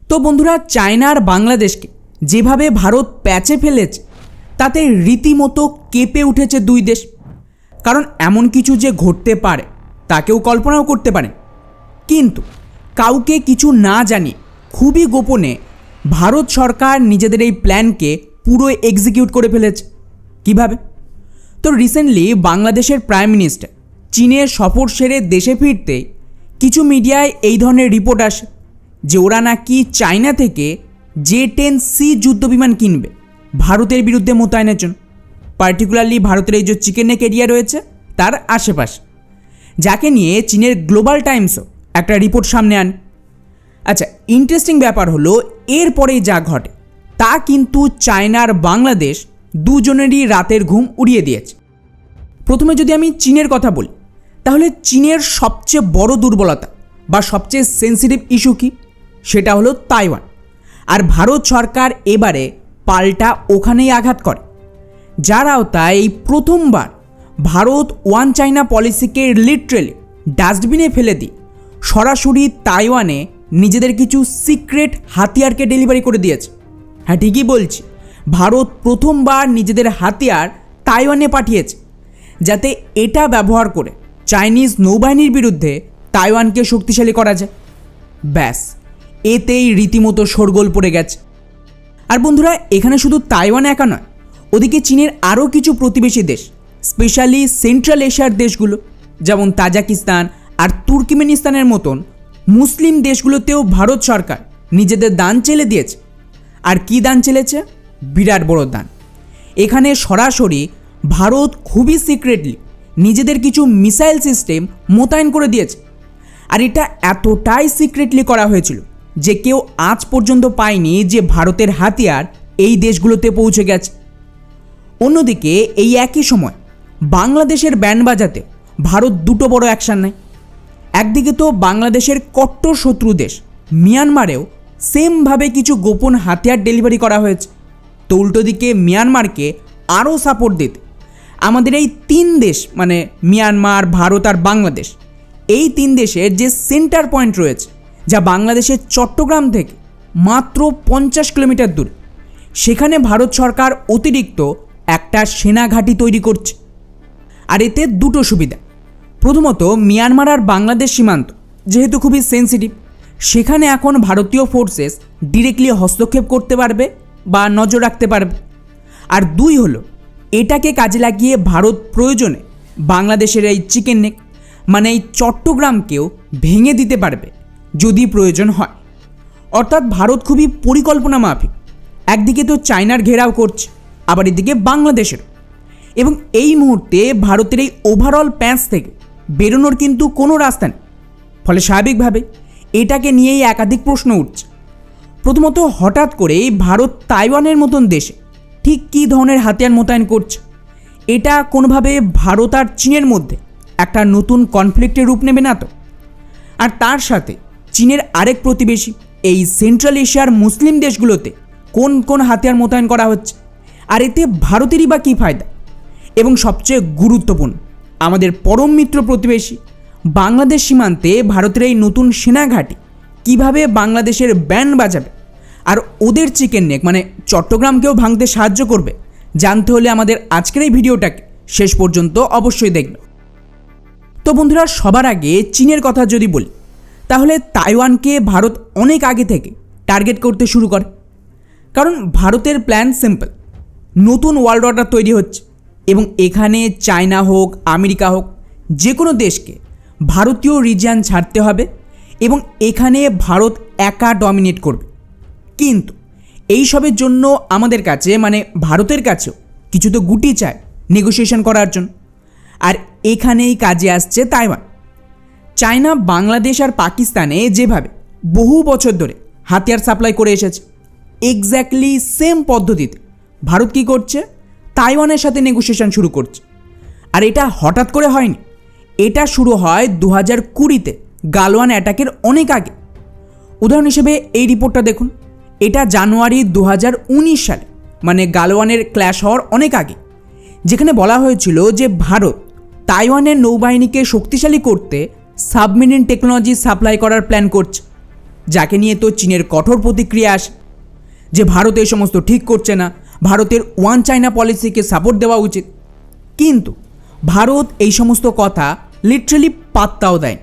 তো বন্ধুরা, চায়না আর বাংলাদেশকে যেভাবে ভারত প্যাচে ফেলেছে তাতে রীতিমতো কেঁপে উঠেছে দুই দেশ। কারণ এমন কিছু যে ঘটতে পারে তা কেউ কল্পনাও করতে পারে। কিন্তু কাউকে কিছু না জানিয়ে খুবই গোপনে ভারত সরকার নিজেদের এই প্ল্যানকে পুরো এক্সিকিউট করে ফেলেছে। কিভাবে? তো রিসেন্টলি বাংলাদেশের প্রাইম মিনিস্টার চীনের সফর সেরে দেশে ফিরতে কিছু মিডিয়ায় এই ধরনের রিপোর্ট আসে যে ওরা নাকি চায়না থেকে J-10C যুদ্ধবিমান কিনবে ভারতের বিরুদ্ধে মোতায়েনের জন্য, পার্টিকুলারলি ভারতের এই যে চিকেন নেক এরিয়া রয়েছে তার আশেপাশে, যাকে নিয়ে চীনের গ্লোবাল টাইমসও একটা রিপোর্ট সামনে আনে। আচ্ছা, ইন্টারেস্টিং ব্যাপার হলো এরপরেই যা ঘটে তা কিন্তু চায়না আর বাংলাদেশ দুজনেরই রাতের ঘুম উড়িয়ে দিয়েছে। প্রথমে যদি আমি চীনের কথা বলি, তাহলে চীনের সবচেয়ে বড় দুর্বলতা বা সবচেয়ে সেন্সিটিভ ইস্যু কি? সেটা হলো তাইওয়ান। আর ভারত সরকার এবারে পাল্টা ওখানেই আঘাত করে, যার আওতায় এই প্রথমবার ভারত ওয়ান চায়না পলিসিকে লিটারেলি ডাস্টবিনে ফেলে দিয়ে সরাসরি তাইওয়ানে নিজেদের কিছু সিক্রেট হাতিয়ারকে ডেলিভারি করে দিয়েছে। হ্যাঁ, ঠিকই বলছি, ভারত প্রথমবার নিজেদের হাতিয়ার তাইওয়ানে পাঠিয়েছে, যাতে এটা ব্যবহার করে চাইনিজ নৌবাহিনীর বিরুদ্ধে তাইওয়ানকে শক্তিশালী করা যায়। ব্যাস, এতেই রীতিমতো শোরগোল পড়ে গেছে। আর বন্ধুরা, এখানে শুধু তাইওয়ান একা নয়, ওদিকে চীনের আরও কিছু প্রতিবেশী দেশ, স্পেশালি সেন্ট্রাল এশিয়ার দেশগুলো যেমন তাজিকিস্তান আর তুর্কমেনিস্তানের মতন মুসলিম দেশগুলোতেও ভারত সরকার নিজেদের দান চেলে দিয়েছে। আর কি দান চেলেছে? বিরাট বড় দান। এখানে সরাসরি ভারত খুবই সিক্রেটলি নিজেদের কিছু মিসাইল সিস্টেম মোতায়েন করে দিয়েছে। আর এটা এতটাই সিক্রেটলি করা হয়েছিল যে কেউ আজ পর্যন্ত পায়নি যে ভারতের হাতিয়ার এই দেশগুলোতে পৌঁছে গেছে। অন্যদিকে এই একই সময় বাংলাদেশের ব্যান্ড বাজাতে ভারত দুটো বড় অ্যাকশান নেয়। একদিকে তো বাংলাদেশের কট্টর শত্রু দেশ মিয়ানমারেও সেমভাবে কিছু গোপন হাতিয়ার ডেলিভারি করা হয়েছে। তো উল্টো দিকে মিয়ানমারকে আরও সাপোর্ট দিতে আমাদের এই তিন দেশ, মানে মিয়ানমার, ভারত আর বাংলাদেশ, এই তিন দেশের যে সেন্টার পয়েন্ট রয়েছে, যা বাংলাদেশের চট্টগ্রাম থেকে মাত্র 50 কিলোমিটার দূরে, সেখানে ভারত সরকার অতিরিক্ত একটা সেনা ঘাঁটি তৈরি করছে। আর এতে দুটো সুবিধা। প্রথমত, মিয়ানমার আর বাংলাদেশ সীমান্ত যেহেতু খুবই সেন্সিটিভ, সেখানে এখন ভারতীয় ফোর্সেস ডিরেক্টলি হস্তক্ষেপ করতে পারবে বা নজর রাখতে পারবে। আর দুই হলো, এটাকে কাজে লাগিয়ে ভারত প্রয়োজনে বাংলাদেশের এই চিকেন নেক, মানে এই চট্টগ্রামকেও ভেঙে দিতে পারবে যদি প্রয়োজন হয়। অর্থাৎ ভারত খুবই পরিকল্পনা মাফিক একদিকে তো চায়নার ঘেরাও করছে, আবার এদিকে বাংলাদেশের। এবং এই মুহূর্তে ভারতের এই ওভারঅল প্যাচ থেকে বেরোনোর কিন্তু কোনো রাস্তা নেই। ফলে স্বাভাবিকভাবে এটাকে নিয়েই একাধিক প্রশ্ন উঠছে। প্রথমত, হঠাৎ করেই ভারত তাইওয়ানের মতন দেশে ঠিক কী ধরনের হাতিয়ার মোতায়েন করছে? এটা কোনোভাবে ভারত আর চীনের মধ্যে একটা নতুন কনফ্লিক্টের রূপ নেবে না তো? আর তার সাথে চীনের আরেক প্রতিবেশী এই সেন্ট্রাল এশিয়ার মুসলিম দেশগুলোতে কোন কোন হাতিয়ার মোতায়েন করা হচ্ছে? আর এতে ভারতেরই বা কী ফায়দা? এবং সবচেয়ে গুরুত্বপূর্ণ, আমাদের পরম মিত্র প্রতিবেশী বাংলাদেশ সীমান্তে ভারতের এই নতুন সেনা ঘাঁটি কীভাবে বাংলাদেশের ব্যান্ড বাজাবে আর ওদের চিকেন নেক, মানে চট্টগ্রামকেও ভাঙতে সাহায্য করবে? জানতে হলে আমাদের আজকের এই ভিডিওটাকে শেষ পর্যন্ত অবশ্যই দেখবে। তো বন্ধুরা, সবার আগে চীনের কথা যদি বলি, তাহলে তাইওয়ানকে ভারত অনেক আগে থেকে টার্গেট করতে শুরু করে। কারণ ভারতের প্ল্যান সিম্পল, নতুন ওয়ার্ল্ড অর্ডার তৈরি হচ্ছে এবং এখানে চায়না হোক, আমেরিকা হোক, যে কোনো দেশকে ভারতীয় রিজিয়ন ছাড়তে হবে এবং এখানে ভারত একা ডমিনেট করবে। কিন্তু এই সবের জন্য আমাদের কাছে, মানে ভারতের কাছেও কিছু তো গুটি চায় নেগোসিয়েশন করার জন্য। আর এখানেই কাজে আসছে তাইওয়ান। চায়না বাংলাদেশ আর পাকিস্তানে যেভাবে বহু বছর ধরে হাতিয়ার সাপ্লাই করে এসেছে, এক্স্যাক্টলি সেম পদ্ধতিতে ভারত কী করছে? তাইওয়ানের সাথে নেগোসিয়েশন শুরু করছে। আর এটা হঠাৎ করে হয়নি, এটা শুরু হয় 2020-তে গালওয়ান অ্যাটাকের অনেক আগে। উদাহরণ হিসেবে এই রিপোর্টটা দেখুন, এটা জানুয়ারি 2019 সালে, মানে গালওয়ানের ক্ল্যাশ হওয়ার অনেক আগে, যেখানে বলা হয়েছিল যে ভারত তাইওয়ানের নৌবাহিনীকে শক্তিশালী করতে সাবমেরিন টেকনোলজি সাপ্লাই করার প্ল্যান করছে। যাকে নিয়ে তো চীনের কঠোর প্রতিক্রিয়া আসে যে ভারত এই সমস্ত ঠিক করছে না, ভারতের ওয়ান চায়না পলিসিকে সাপোর্ট দেওয়া উচিত। কিন্তু ভারত এই সমস্ত কথা লিটারালি পাত্তাও দেয়।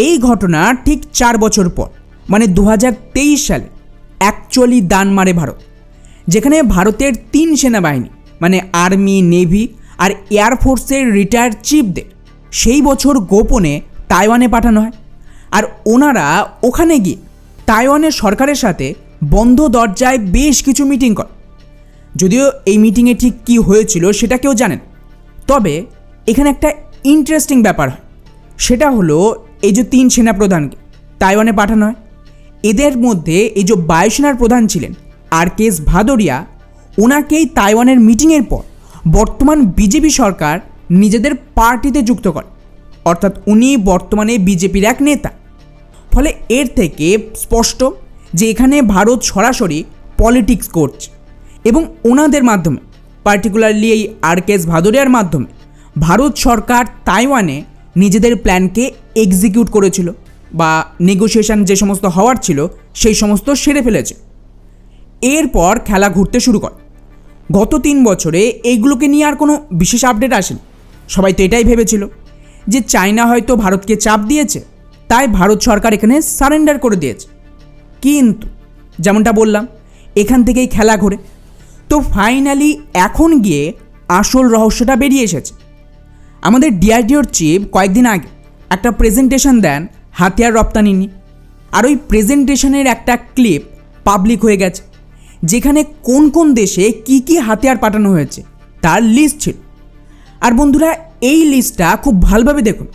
এই ঘটনা ঠিক 4 বছর পর মানে 2023 সালে অ্যাকচুয়ালি দান মারে ভারত, যেখানে ভারতের 3 সেনাবাহিনী মানে আর্মি, নেভি আর এয়ারফোর্সের রিটায়ার্ড চিফদের সেই বছর গোপনে তাইওয়ানে পাঠানো হয়। আর ওনারা ওখানে গিয়ে তাইওয়ানের সরকারের সাথে বন্ধ দরজায় বেশ কিছু মিটিং করে। যদিও এই মিটিংয়ে ঠিক কী হয়েছিল সেটা কেউ জানেন, তবে এখানে একটা ইন্টারেস্টিং ব্যাপার হয়। সেটা হলো এই যে 3 সেনাপ্রধানকে তাইওয়ানে পাঠানো হয়, এদের মধ্যে এই যে বায়ুসেনার প্রধান ছিলেন RKS ভাদোরিয়া, ওনাকেই তাইওয়ানের মিটিংয়ের পর বর্তমান বিজেপি সরকার নিজেদের পার্টিতে যুক্ত করে, অর্থাৎ উনি বর্তমানে বিজেপির এক নেতা। ফলে এর থেকে স্পষ্ট যে এখানে ভারত সরাসরি পলিটিক্স করছে এবং ওনাদের মাধ্যমে, পার্টিকুলারলি এই RKS ভাদোরিয়ার মাধ্যমে ভারত সরকার তাইওয়ানে নিজেদের প্ল্যানকে এক্সিকিউট করেছিল বা নেগোসিয়েশন যে সমস্ত হওয়ার ছিল সেই সমস্ত সেরে ফেলেছে। এরপর খেলা ঘুরতে শুরু করে। গত 3 বছরে এইগুলোকে নিয়ে আর কোনো বিশেষ আপডেট আসেনি। সবাই তো এটাই ভেবেছিল যে চায়না হয়তো ভারতকে চাপ দিয়েছে, তাই ভারত সরকার এখানে সারেন্ডার করে দিয়েছে। কিন্তু যেমনটা বললাম, এখান থেকেই খেলা ঘোরে। তো ফাইনালি এখন গিয়ে আসল রহস্যটা বেরিয়ে এসেছে। আমাদের DRDOর চিফ কয়েকদিন আগে একটা প্রেজেন্টেশন দেন হাতিয়ার রপ্তানি নিয়ে, আর ওই প্রেজেন্টেশনের একটা ক্লিপ পাবলিক হয়ে গেছে, যেখানে কোন কোন দেশে কি কি হাতিয়ার পাঠানো হয়েছে তার লিস্ট ছিল। আর বন্ধুরা, এই লিস্টটা খুব ভালোভাবে দেখুন।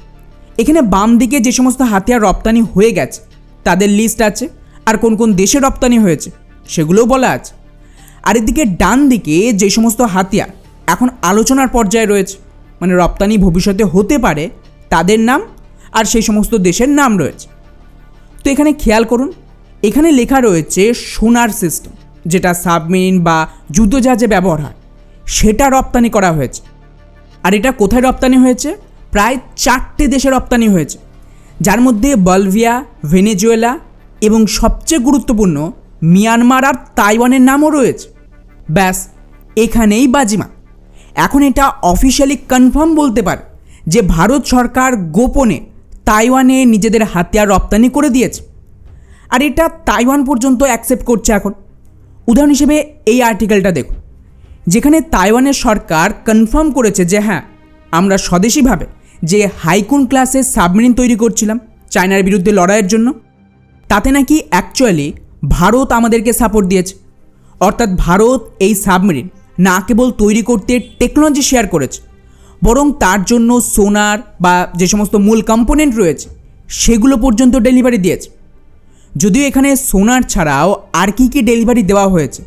এখানে বাম দিকে যে সমস্ত হাতিয়ার রপ্তানি হয়ে গেছে তাদের লিস্ট আছে, আর কোন কোন দেশে রপ্তানি হয়েছে সেগুলোও বলা আছে। আর এদিকে ডান দিকে যে সমস্ত হাতিয়ার এখন আলোচনার পর্যায়ে রয়েছে, মানে রপ্তানি ভবিষ্যতে হতে পারে, তাদের নাম আর সেই সমস্ত দেশের নাম রয়েছে। তো এখানে খেয়াল করুন, এখানে লেখা রয়েছে সোনার সিস্টেম, যেটা সাবমেরিন বা যুদ্ধজাহাজে ব্যবহার হয়, সেটা রপ্তানি করা হয়েছে। আর এটা কোথায় রপ্তানি হয়েছে? প্রায় 4টে দেশে রপ্তানি হয়েছে, যার মধ্যে বলভিয়া, ভেনেজুয়েলা এবং সবচেয়ে গুরুত্বপূর্ণ মিয়ানমার আর তাইওয়ানের নামও রয়েছে। ব্যাস, এখানেই বাজিমা। এখন এটা অফিশিয়ালি কনফার্ম বলতে পারে যে ভারত সরকার গোপনে তাইওয়ানে নিজেদের হাতিয়ার রপ্তানি করে দিয়েছে। আর এটা তাইওয়ান পর্যন্ত অ্যাকসেপ্ট করছে এখন। উদাহরণ হিসেবে এই আর্টিকেলটা দেখুন, যেখানে তাইওয়ানের সরকার কনফার্ম করেছে যে হ্যাঁ, আমরা স্বদেশিভাবে যে হাইকুন ক্লাসের সাবমেরিন তৈরি করছিলাম চায়নার বিরুদ্ধে লড়াইয়ের জন্য, তাতে নাকি অ্যাকচুয়ালি ভারত আমাদেরকে সাপোর্ট দিয়েছে। অর্থাৎ ভারত এই সাবমেরিন না কেবল তৈরি করতে টেকনোলজি শেয়ার করেছে, বরং তার জন্য সোনার বা যে সমস্ত মূল কম্পোনেন্ট রয়েছে সেগুলো পর্যন্ত ডেলিভারি দিয়েছে। যদিও এখানে সোনার ছাড়াও আর কি কি ডেলিভারি দেওয়া হয়েছে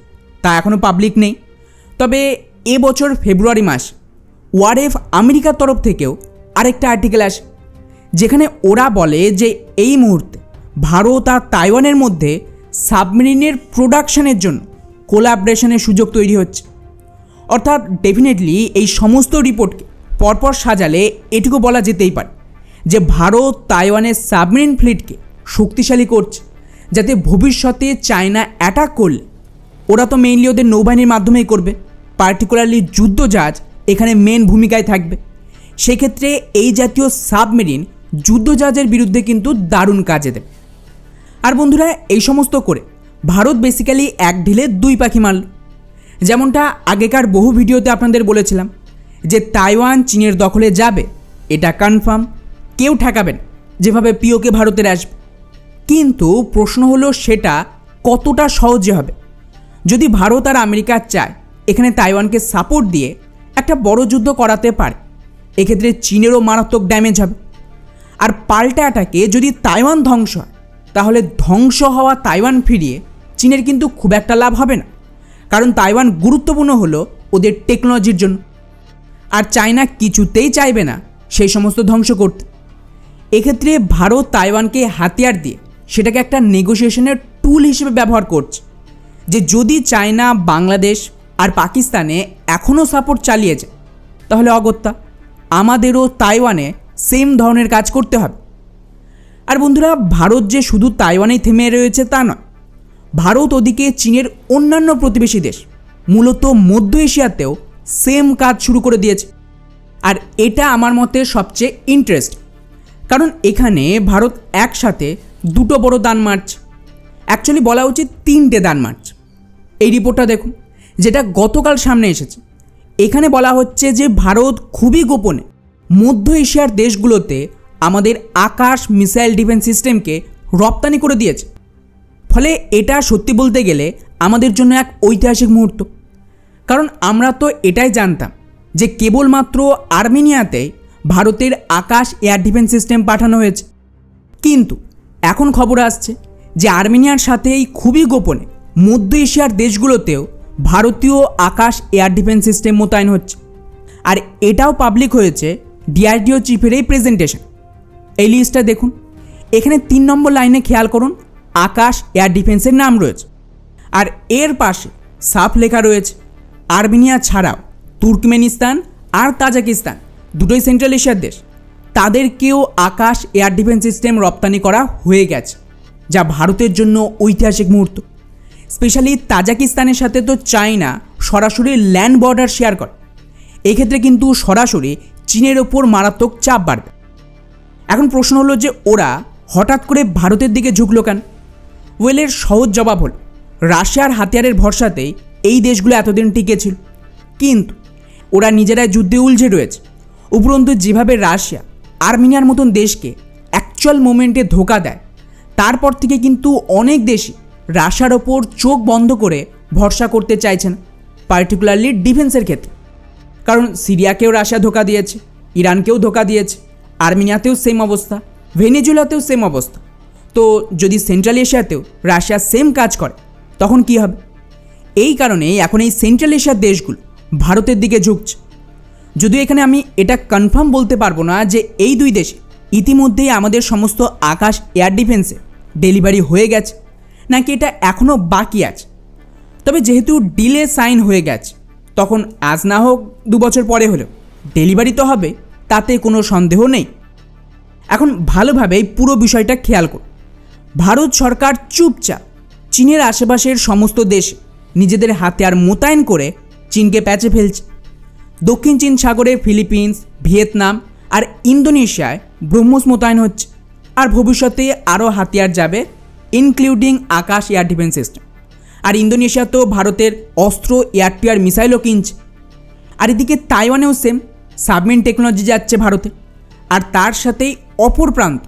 তা এখনও পাবলিক নেই। তবে এবছর ফেব্রুয়ারি মাস ওয়ারএফ আমেরিকার তরফ থেকেও আরেকটা আর্টিকেল আসে, যেখানে ওরা বলে যে এই মুহূর্তে ভারত আর তাইওয়ানের মধ্যে সাবমেরিনের প্রোডাকশনের জন্য কোলাবরেশনের সুযোগ তৈরি হচ্ছে। অর্থাৎ ডেফিনেটলি এই সমস্ত রিপোর্টকে পরপর সাজালে এটুকু বলা যেতেই পারে যে ভারত তাইওয়ানের সাবমেরিন ফ্লিটকে শক্তিশালী করছে, যাতে ভবিষ্যতে চায়না অ্যাটাক করলে ওরা তো মেইনলি ওদের নৌবাহিনীর মাধ্যমেই করবে, পার্টিকুলারলি যুদ্ধজাহাজ এখানে মেন ভূমিকায় থাকবে। সেক্ষেত্রে এই জাতীয় সাবমেরিন যুদ্ধজাহাজের বিরুদ্ধে কিন্তু দারুণ কাজে দেবে। আর বন্ধুরা, এই সমস্ত করে ভারত বেসিক্যালি এক ঢিলে 2 পাখি মারল। যেমনটা আগেকার বহু ভিডিওতে আপনাদের বলেছিলাম যে তাইওয়ান চীনের দখলে যাবে, এটা কনফার্ম, কেউ ঠেকাবে না যেভাবে পিওকে ভারতের আসবে। কিন্তু প্রশ্ন হলো সেটা কতটা সহজে হবে। যদি ভারত আর আমেরিকা চায় এখানে তাইওয়ানকে সাপোর্ট দিয়ে একটা বড় যুদ্ধ করাতে পারে, এক্ষেত্রে চীনেরও মারাত্মক ড্যামেজ হবে। আর পাল্টা অ্যাটাকে যদি তাইওয়ান ধ্বংস হয়, তাহলে ধ্বংস হওয়া তাইওয়ান ফিরিয়ে চীনের কিন্তু খুব একটা লাভ হবে না, কারণ তাইওয়ান গুরুত্বপূর্ণ হলো ওদের টেকনোলজির জন্য। আর চায়না কিছুতেই চাইবে না সেই সমস্ত ধ্বংস করতে। এক্ষেত্রে ভারত তাইওয়ানকে হাতিয়ার দিয়ে সেটাকে একটা নেগোসিয়েশনের টুল হিসেবে ব্যবহার করছে, যে যদি চায়না বাংলাদেশ আর পাকিস্তানে এখনও সাপোর্ট চালিয়ে যায়, তাহলে অগত্যা আমাদেরও তাইওয়ানে সেম ধরনের কাজ করতে হবে। আর বন্ধুরা, ভারত যে শুধু তাইওয়ানেই থেমে রয়েছে তা নয়, ভারত ওদিকে চীনের অন্যান্য প্রতিবেশী দেশ, মূলত মধ্য এশিয়াতেও সেম কাজ শুরু করে দিয়েছে। আর এটা আমার মতে সবচেয়ে ইন্টারেস্ট, কারণ এখানে ভারত একসাথে দুটো বড় দান মারছে, অ্যাকচুয়ালি বলা উচিত তিনটে দান মারছে। এই রিপোর্টটা দেখুন, যেটা গতকাল সামনে এসেছে। এখানে বলা হচ্ছে যে ভারত খুবই গোপনে মধ্য এশিয়ার দেশগুলোতে আমাদের আকাশ মিসাইল ডিফেন্স সিস্টেমকে রপ্তানি করে দিয়েছে। ফলে এটা সত্যি বলতে গেলে আমাদের জন্য এক ঐতিহাসিক মুহূর্ত, কারণ আমরা তো এটাই জানতাম যে কেবলমাত্র আর্মেনিয়াতে ভারতের আকাশ এয়ার ডিফেন্স সিস্টেম পাঠানো হয়েছে, কিন্তু এখন খবর আসছে যে আর্মেনিয়ার সাথেই খুবই গোপনে মধ্য এশিয়ার দেশগুলোতেও ভারতীয় আকাশ এয়ার ডিফেন্স সিস্টেম মোতায়েন হচ্ছে। আর এটাও পাবলিক হয়েছে ডিআরডিও চিফের এই প্রেজেন্টেশন। এই লিস্টটা দেখুন, এখানে 3 নম্বর লাইনে খেয়াল করুন, আকাশ এয়ার ডিফেন্সের নাম রয়েছে, আর এর পাশে সাফ লেখা রয়েছে আর্মেনিয়া ছাড়াও তুর্কমেনিস্তান আর তাজিকিস্তান, দুটোই সেন্ট্রাল এশিয়ার দেশ, তাদেরকেও আকাশ এয়ার ডিফেন্স সিস্টেম রপ্তানি করা হয়ে গেছে, যা ভারতের জন্য ঐতিহাসিক মুহূর্ত। স্পেশালি তাজিকিস্তানের সাথে তো চায়না সরাসরি ল্যান্ড বর্ডার শেয়ার করে, এক্ষেত্রে কিন্তু সরাসরি চীনের ওপর মারাত্মক চাপ বাড়বে। এখন প্রশ্ন হলো যে ওরা হঠাৎ করে ভারতের দিকে ঝুঁকলো কেন? ওয়েলের সহজ জবাব হল, রাশিয়ার হাতিয়ারের ভরসাতেই এই দেশগুলো এতদিন টিকে ছিল, কিন্তু ওরা নিজেরাই যুদ্ধে উলঝে রয়েছে। উপরন্তু যেভাবে রাশিয়া আর্মেনিয়ার মতন দেশকে অ্যাকচুয়াল মোমেন্টে ধোকা দেয়, তারপর থেকে কিন্তু অনেক দেশই রাশিয়ার ওপর চোখ বন্ধ করে ভরসা করতে চাইছেন, পার্টিকুলারলি ডিফেন্সের ক্ষেত্রে। কারণ সিরিয়াকেও রাশিয়া ধোকা দিয়েছে, ইরানকেও ধোকা দিয়েছে, আর্মেনিয়াতেও সেম অবস্থা, ভেনেজুয়েলাতেও সেম অবস্থা। তো যদি সেন্ট্রাল এশিয়াতেও রাশিয়া সেম কাজ করে তখন কি হবে? এই কারণেই এখন এই সেন্ট্রাল এশিয়ার দেশগুলো ভারতের দিকে ঝুঁকছে। যদিও এখানে আমি এটা কনফার্ম বলতে পারবো না যে এই দুই দেশে ইতিমধ্যেই আমাদের সমস্ত আকাশ এয়ার ডিফেন্সে ডেলিভারি হয়ে গেছে নাকি এটা এখনও বাকি আছে। তবে যেহেতু ডিলে সাইন হয়ে গেছে, তখন আজ না হোক 2 বছর পরে হলেও ডেলিভারি তো হবে, তাতে কোনো সন্দেহ নেই। এখন ভালোভাবে এই পুরো বিষয়টা খেয়াল করুন। ভারত সরকার চুপচাপ চীনের আশেপাশের সমস্ত দেশে নিজেদের হাতিয়ার মোতায়েন করে চীনকে প্যাচে ফেলছে। দক্ষিণ চীন সাগরে ফিলিপিন্স, ভিয়েতনাম আর ইন্দোনেশিয়ায় ব্রহ্মোস মোতায়েন হচ্ছে, আর ভবিষ্যতে আরও হাতিয়ার যাবে, ইনক্লুডিং আকাশ এয়ার ডিফেন্স সিস্টেম। আর ইন্দোনেশিয়া তো ভারতের অস্ত্র, এয়ার টু এয়ার মিসাইলও কিনছে। আর এদিকে তাইওয়ানেও সেম সাবমেরিন টেকনোলজি যাচ্ছে ভারতে। আর তার সাথেই অপর প্রান্ত,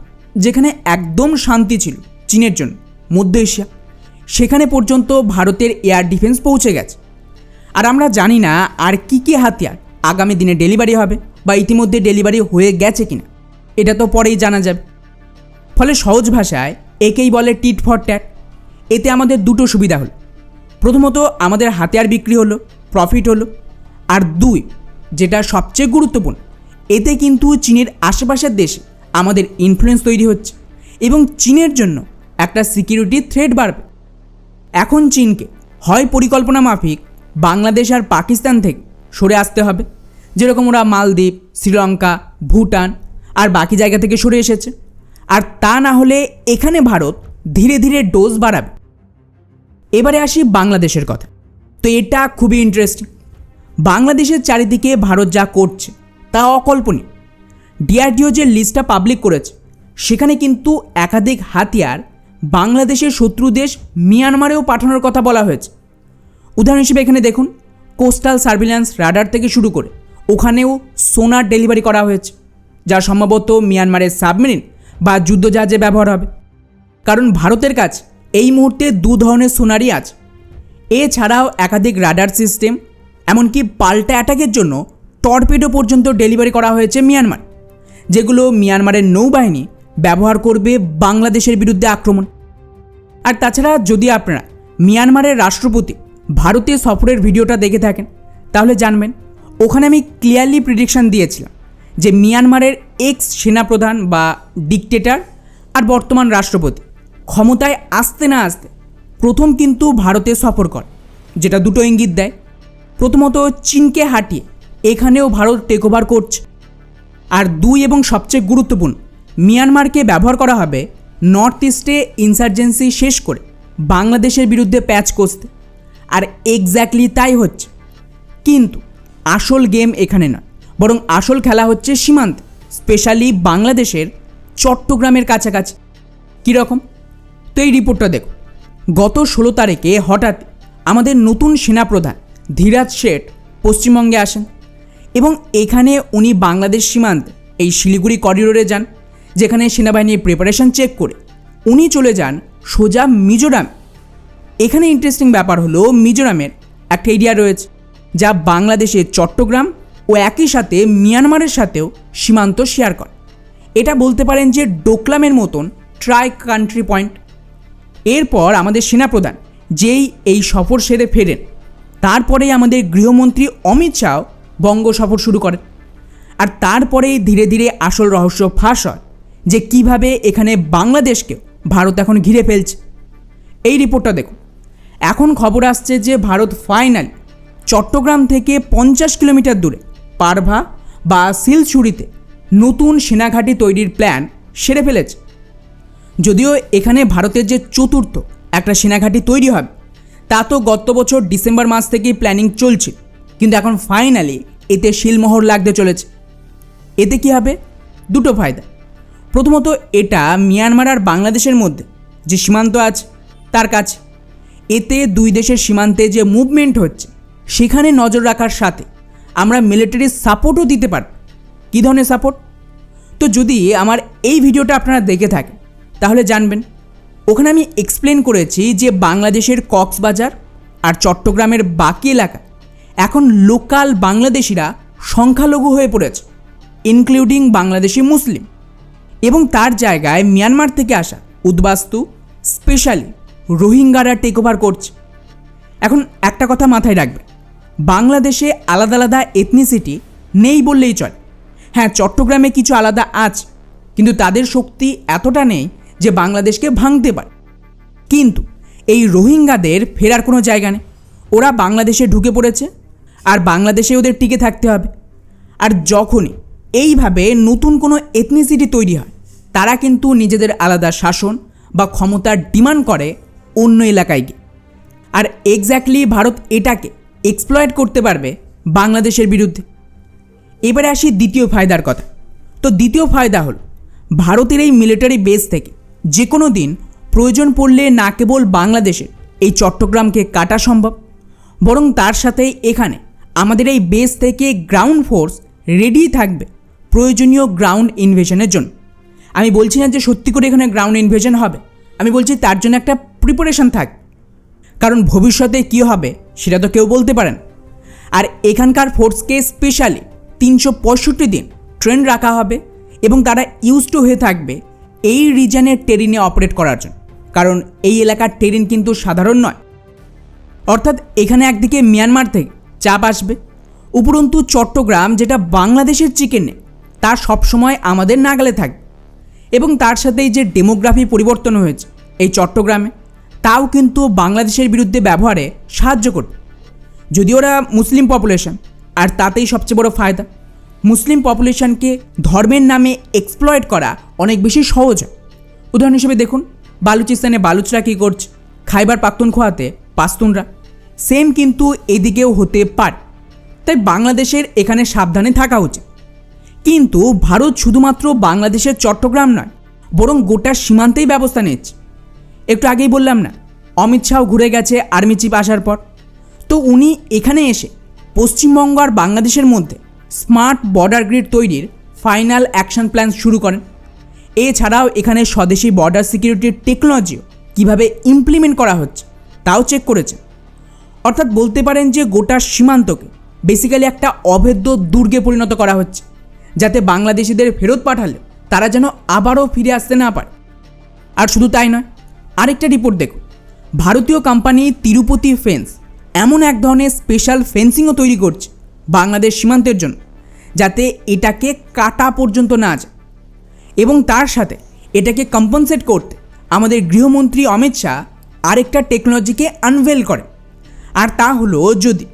যেখানে একদম শান্তি ছিল চীনের জন্য, মধ্য এশিয়া, সেখানে পর্যন্ত ভারতের এয়ার ডিফেন্স পৌঁছে গেছে। আর আমরা জানি না আর কী হাতিয়ার আগামী দিনে ডেলিভারি হবে বা ইতিমধ্যে ডেলিভারি হয়ে গেছে কিনা, এটা তো পরেই জানা যাবে। ফলে সহজ ভাষায় একেই বলে টিট ফর ট্যাট। এতে আমাদের দুটো সুবিধা হলো, প্রথমত আমাদের হাতিয়ার বিক্রি হলো, প্রফিট হলো, আর 2, যেটা সবচেয়ে গুরুত্বপূর্ণ, এতে কিন্তু চীনের আশেপাশের দেশে আমাদের ইনফ্লুয়েন্স তৈরি হচ্ছে এবং চীনের জন্য একটা সিকিউরিটি থ্রেট বাড়বে। এখন চীনকে হয় পরিকল্পনা মাফিক বাংলাদেশ আর পাকিস্তান থেকে সরে আসতে হবে, যেরকম ওরা মালদ্বীপ, শ্রীলঙ্কা, ভুটান আর বাকি জায়গা থেকে সরে এসেছে, আর তা না হলে এখানে ভারত ধীরে ধীরে ডোজ বাড়াবে। এবারে আসি বাংলাদেশের কথা। তো এটা খুবই ইন্টারেস্টিং। বাংলাদেশের চারিদিকে ভারত যা করছে তা অকল্পনীয়। ডিআরডিও যে লিস্টটা পাবলিক করেছে, সেখানে কিন্তু একাধিক হাতিয়ার বাংলাদেশের শত্রু দেশ মিয়ানমারেও পাঠানোর কথা বলা হয়েছে। উদাহরণ হিসেবে এখানে দেখুন, কোস্টাল সার্ভিল্যান্স রাডার থেকে শুরু করে ওখানেও সোনার ডেলিভারি করা হয়েছে, যা সম্ভবত মিয়ানমারের সাবমেরিন বা যুদ্ধজাহাজে ব্যবহার হবে। কারণ ভারতের কাছে এই মুহূর্তে 2 ধরনের সোনারই আছে। এছাড়াও একাধিক রাডার সিস্টেম, এমনকি পাল্টা অ্যাটাকের জন্য টর্পেডো পর্যন্ত ডেলিভারি করা হয়েছে মিয়ানমার, যেগুলো মিয়ানমারের নৌবাহিনী ব্যবহার করবে বাংলাদেশের বিরুদ্ধে আক্রমণ। আর তাছাড়া যদি আপনারা মিয়ানমারের রাষ্ট্রপতি ভারতীয় সফরের ভিডিওটা দেখে থাকেন, তাহলে জানবেন ওখানে আমি ক্লিয়ারলি প্রেডিকশন দিয়েছিলাম যে মিয়ানমারের এক্স সেনাপ্রধান বা ডিকটেটর আর বর্তমান রাষ্ট্রপতি ক্ষমতায় আসতে না আসতে প্রথম কিন্তু ভারতে সফর করে, যেটা দুটো ইঙ্গিত দেয়। প্রথমত চীনকে হাঁটিয়ে এখানেও ভারত টেক ওভার করছে, আর 2 এবং সবচেয়ে গুরুত্বপূর্ণ, মিয়ানমারকে ব্যবহার করা হবে নর্থ ইস্টে ইনসার্জেন্সি শেষ করে বাংলাদেশের বিরুদ্ধে প্যাচ কষতে। আর এক্স্যাক্টলি তাই হচ্ছে। কিন্তু আসল গেম এখানে নয়, বরং আসল খেলা হচ্ছে সীমান্তে, স্পেশালি বাংলাদেশের চট্টগ্রামের কাছাকাছি। কীরকম? তো এই রিপোর্টটা দেখো। গত 16 তারিখে হঠাৎ আমাদের নতুন সেনাপ্রধান ধীরাজ শেঠ পশ্চিমবঙ্গে আসেন এবং এখানে উনি বাংলাদেশ সীমান্তে এই শিলিগুড়ি করিডোরে যান, যেখানে সেনাবাহিনীর প্রিপারেশন চেক করে উনি চলে যান সোজা মিজোরাম। এখানে ইন্টারেস্টিং ব্যাপার হলো মিজোরামের একটা এরিয়া রয়েছে যা বাংলাদেশের চট্টগ্রাম ও একই সাথে মিয়ানমারের সাথেও সীমান্ত শেয়ার করে। এটা বলতে পারেন যে ডোকলামের মতন ট্রাই কান্ট্রি পয়েন্ট। এরপর আমাদের সেনাপ্রধান যেই এই সফর সেরে ফেরেন, তারপরেই আমাদের গৃহমন্ত্রী অমিত শাহ বঙ্গ সফর শুরু করেন। আর তারপরেই ধীরে ধীরে আসল রহস্য ফাঁস হয় যে কিভাবে এখানে বাংলাদেশকেও ভারত এখন ঘিরে ফেলছে। এই রিপোর্টটা দেখুন। এখন খবর আসছে যে ভারত ফাইনালি চট্টগ্রাম থেকে 50 কিলোমিটার দূরে পারভা বা সিলচুরিতে নতুন সেনাঘাঁটি তৈরির প্ল্যান সেরে ফেলেছে। যদিও এখানে ভারতের যে চতুর্থ একটা সেনাঘাঁটি তৈরি হবে তা তো গত বছর ডিসেম্বর মাস থেকেই প্ল্যানিং চলছিল, কিন্তু এখন ফাইনালি এতে শিলমোহর লাগতে চলেছে। এতে কি হবে? দুটো ফায়দা। প্রথমত, এটা মিয়ানমার আর বাংলাদেশের মধ্যে যে সীমান্ত আছে তার কাছে। এতে দুই দেশের সীমান্তে যে মুভমেন্ট হচ্ছে সেখানে নজর রাখার সাথে আমরা মিলিটারি সাপোর্টও দিতে পারব। কী ধরনের সাপোর্ট? তো যদি আমার এই ভিডিওটা আপনারা দেখে থাকেন তাহলে জানবেন, ওখানে আমি এক্সপ্লেন করেছি যে বাংলাদেশের কক্সবাজার আর চট্টগ্রামের বাকি এলাকা এখন লোকাল বাংলাদেশিরা সংখ্যালঘু হয়ে পড়েছে, ইনক্লুডিং বাংলাদেশি মুসলিম, এবং তার জায়গায় মিয়ানমার থেকে আসা উদ্বাস্তু স্পেশালি রোহিঙ্গারা টেক ওভার করছে। এখন একটা কথা মাথায় রাখবে, বাংলাদেশে আলাদা আলাদা এথনিসিটি নেই বললেই চলে। হ্যাঁ, চট্টগ্রামে কিছু আলাদা আছে, কিন্তু তাদের শক্তি এতটা নেই যে বাংলাদেশকে ভাঙতে পারে। কিন্তু এই রোহিঙ্গাদের ফেরার কোনো জায়গা নেই। ওরা বাংলাদেশে ঢুকে পড়েছে আর বাংলাদেশে ওদের টিকে থাকতে হবে। আর যখনই এইভাবে নতুন কোনো এথনিসিটি তৈরি হয়, তারা কিন্তু নিজেদের আলাদা শাসন বা ক্ষমতার ডিমান্ড করে অন্য এলাকায় গিয়ে। আর এক্স্যাক্টলি ভারত এটাকে এক্সপ্লয়েট করতে পারবে বাংলাদেশের বিরুদ্ধে। এবারে আসি দ্বিতীয় ফায়দার কথা। তো দ্বিতীয় ফায়দা হল ভারতের এই মিলিটারি বেস থেকে যে কোনো দিন প্রয়োজন পড়লে না কেবল বাংলাদেশের এই চট্টগ্রামকে কাটা সম্ভব, বরং তার সাথে এখানে আমাদের এই বেস থেকে গ্রাউন্ড ফোর্স রেডি থাকবে প্রয়োজনীয় গ্রাউন্ড ইনভেশনের জন্য। আমি বলছি না যে সত্যি করে এখানে গ্রাউন্ড ইনভেশন হবে, আমি বলছি তার জন্য একটা প্রিপারেশন থাক, কারণ ভবিষ্যতে কী হবে সেটা তো কেউ বলতে পারেন। আর এখানকার ফোর্সকে স্পেশালি 365 দিন ট্রেন রাখা হবে এবং তারা ইউজ টু হয়ে থাকবে এই রিজনের টেরিনে অপারেট করার জন্য, কারণ এই এলাকার টেরিন কিন্তু সাধারণ নয়। অর্থাৎ এখানে একদিকে মিয়ানমার থেকে চাপ আসবে, উপরন্তু চট্টগ্রাম যেটা বাংলাদেশের চিকেন নেই তা সবসময় আমাদের নাগালে থাকবে। এবং তার সাথেই যে ডেমোগ্রাফি পরিবর্তন হয়েছে এই চট্টগ্রামে, তাও কিন্তু বাংলাদেশের বিরুদ্ধে ব্যবহারে সাহায্য করবে। যদি ওরা মুসলিম পপুলেশন, আর তাতেই সবচেয়ে বড় ফায়দা, মুসলিম পপুলেশনকে ধর্মের নামে এক্সপ্লয়েট করা অনেক বেশি সহজ হয়। উদাহরণ হিসেবে দেখুন, বালুচিস্তানে বালুচরা কী করছে, খাইবার পাখতুনখোয়াতে পাশতুনরা, সেম কিন্তু এদিকেও হতে পারে। তাই বাংলাদেশের এখানে সাবধানে থাকা উচিত। কিন্তু ভারত শুধুমাত্র বাংলাদেশের চট্টগ্রাম নয়, বরং গোটা সীমান্তেই ব্যবস্থা নিচ্ছে। একটু আগেই বললাম না, অমিত শাহ ঘুরে গেছে আর্মি চিফ আসার পর। তো উনি এখানে এসে পশ্চিমবঙ্গ আর বাংলাদেশের মধ্যে স্মার্ট বর্ডার গ্রিড তৈরির ফাইনাল অ্যাকশন প্ল্যান শুরু করেন। এছাড়াও এখানে স্বদেশি বর্ডার সিকিউরিটির টেকনোলজিও কীভাবে ইমপ্লিমেন্ট করা হচ্ছে তাও চেক করেছে। অর্থাৎ বলতে পারেন যে গোটা সীমান্তকে বেসিক্যালি একটা অভেদ্য দুর্গে পরিণত করা হচ্ছে, যাতে বাংলাদেশিদের ফেরত পাঠালে তারা যেন আবারও ফিরে আসতে না পারে। আর শুধু তাই নয়, আরেকটা রিপোর্ট দেখুন, ভারতীয় কোম্পানি তিরুপতি ফেন্স এমন এক ধরনের স্পেশাল ফেন্সিংও তৈরি করছে বাংলাদেশ সীমান্তের জন্য, যাতে এটাকে কাটা পর্যন্ত না যায়। এবং তার সাথে এটাকে কম্পনসেট করতে আমাদের গৃহমন্ত্রী অমিত শাহ আরেকটা টেকনোলজিকে আনভেল করে। আর তা হলো, যদি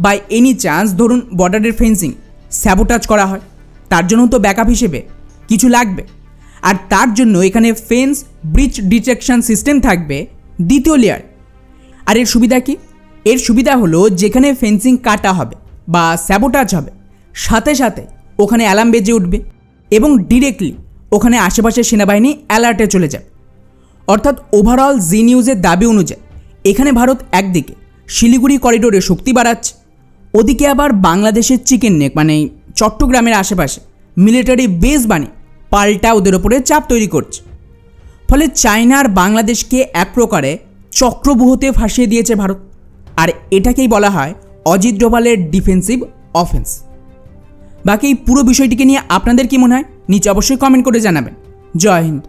বাই এনি চান্স ধরুন বর্ডারের ফেন্সিং স্যাবোটাজ করা হয়, তার জন্য তো ব্যাকআপ হিসেবে কিছু লাগবে। আর তার জন্য এখানে ফেন্স ব্রিচ ডিটেকশন সিস্টেম থাকবে দ্বিতীয় লেয়ার। আর এর সুবিধা কি? এর সুবিধা হলো যেখানে ফেন্সিং কাটা হবে বা স্যাবোটাজ হবে, সাথে সাথে ওখানে অ্যালার্ম বেজে উঠবে এবং ডিরেক্টলি ওখানে আশেপাশের সেনাবাহিনী অ্যালার্টে চলে যাবে। অর্থাৎ ওভারঅল জি নিউজের দাবি অনুযায়ী এখানে ভারত একদিকে শিলিগুড়ি করিডোরে শক্তি বাড়াচ্ছে, ওদিকে আবার বাংলাদেশের চিকেন নেক মানে চট্টগ্রামের আশেপাশে মিলিটারি বেস বানিয়ে পাল্টা ওদের ওপরে চাপ তৈরি করছে। ফলে চায়না আর বাংলাদেশকে এক প্রকারে চক্রব্যূহতে ফাঁসিয়ে দিয়েছে ভারত। আর এটাকেই বলা হয় অজিত ডোভালের ডিফেন্সিভ অফেন্স। বাকি এই পুরো বিষয়টিকে নিয়ে আপনাদের কি মনে হয় নিচে অবশ্যই কমেন্ট করে জানাবেন। জয় হিন্দ।